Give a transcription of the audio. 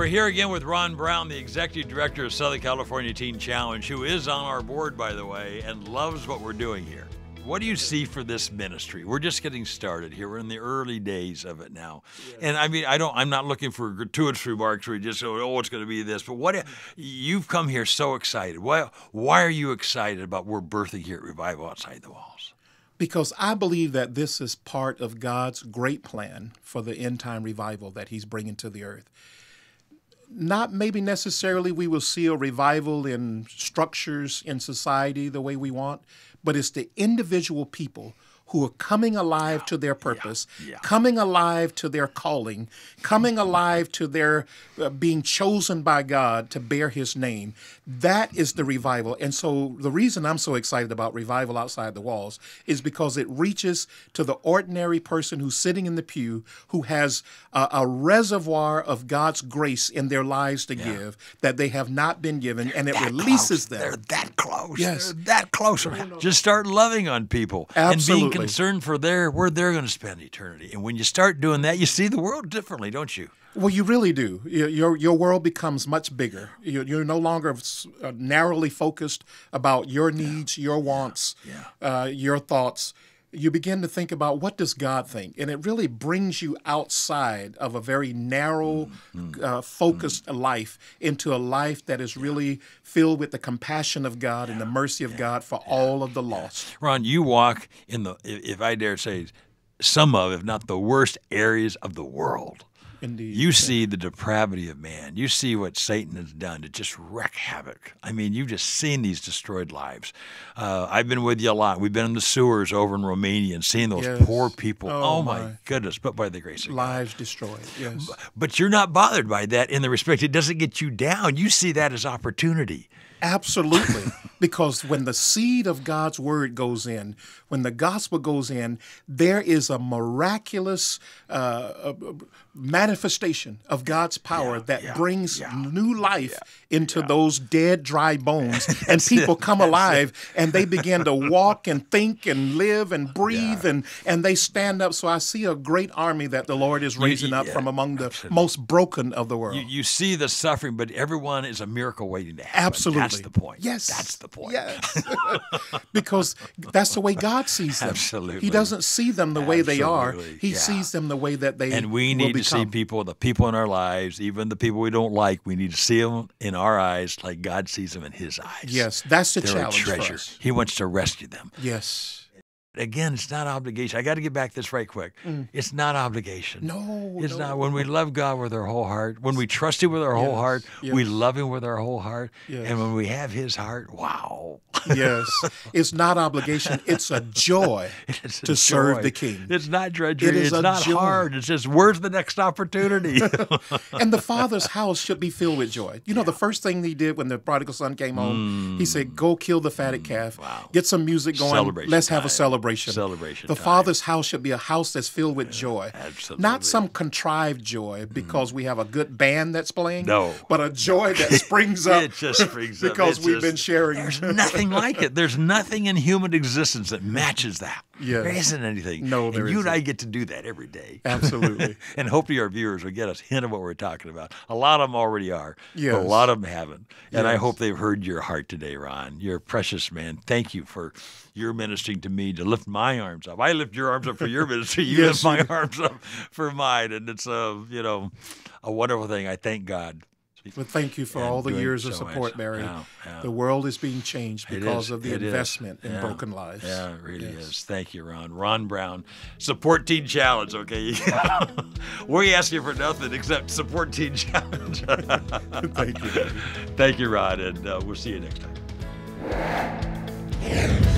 We're here again with Ron Brown, the Executive Director of Southern California Teen Challenge, who is on our board, by the way, and loves what we're doing here. What do you see for this ministry? We're just getting started here. We're in the early days of it now. Yes. And I mean, I'm not looking for gratuitous remarks where you just go, oh, it's going to be this. But what you've come here so excited. Why are you excited about we're birthing here at Revival Outside the Walls? Because I believe that this is part of God's great plan for the end time revival that he's bringing to the earth. Not maybe necessarily we will see a revival in structures in society the way we want, but it's the individual people who are coming alive to their purpose, coming alive to their calling, coming alive to their being chosen by God to bear his name. That is the revival. And so the reason I'm so excited about Revival Outside the Walls is because it reaches to the ordinary person who's sitting in the pew, who has a reservoir of God's grace in their lives to give that they have not been given, and it releases them. They're that close. Yes. They're that close. Just start loving on people. Absolutely. And being concerned for where they're going to spend eternity. And when you start doing that, you see the world differently, don't you? Well, you really do. Your world becomes much bigger. You're no longer narrowly focused about your needs, your wants, your thoughts. You begin to think about, what does God think? And it really brings you outside of a very narrow, focused life into a life that is really filled with the compassion of God and the mercy of God for all of the lost. Ron, you walk in the, if I dare say, some of, if not the worst areas of the world. Indeed. You see the depravity of man. You see what Satan has done to just wreak havoc. I mean, you've just seen these destroyed lives. I've been with you a lot. We've been in the sewers over in Romania and seen those poor people. Oh my goodness, but by the grace of God. Lives destroyed, yes. But you're not bothered by that in the respect it doesn't get you down. You see that as opportunity. Absolutely. Because when the seed of God's word goes in, when the gospel goes in, there is a miraculous manifestation of God's power that brings new life into those dead, dry bones. And people come alive and they begin to walk and think and live and breathe and they stand up. So I see a great army that the Lord is raising up from among the most broken of the world. You see the suffering, but everyone is a miracle waiting to happen. Absolutely. That's the point. Yes. That's the point. Yes. Because that's the way God sees them. Absolutely. He doesn't see them the way they are. He sees them the way that they And we need to see people, the people in our lives, even the people we don't like, we need to see them in our eyes like God sees them in his eyes. Yes, that's the They're challenge a treasure. for us. He wants to rescue them. Yes. Again, it's not obligation. I got to get back this right quick. It's not obligation. No, it's not. When we love God with our whole heart, when we trust him with our whole heart, we love him with our whole heart, and when we have his heart, wow. Yes. It's not obligation. It's a joy to serve the King. It's not drudgery. It's not hard. It's just, where's the next opportunity? And the Father's house should be filled with joy. You know, the first thing he did when the prodigal son came home, he said, go kill the fatted calf, get some music going, let's have a celebration. The Father's house should be a house that's filled with joy. Absolutely. Not some contrived joy because we have a good band that's playing, but a joy that springs up it just springs up. because we've been sharing. There's nothing like it. There's nothing in human existence that matches that. Yes. There isn't anything. No, there and you isn't. and I get to do that every day. Absolutely. And hopefully our viewers will get a hint of what we're talking about. A lot of them already are, yes. but a lot of them haven't. And I hope they've heard your heart today, Ron. You're a precious man. Thank you for your ministering to me to lift my arms up. I lift your arms up for your ministry. You lift my arms up for mine. And it's a wonderful thing. I thank God. Well, thank you for all the years of support, Barry. The world is being changed because of the investment in broken lives. Yeah, it really is. Thank you, Ron. Ron Brown. Support Teen Challenge, okay? We ask you for nothing except support Teen Challenge. Thank you, Barry. Thank you, Ron, and we'll see you next time.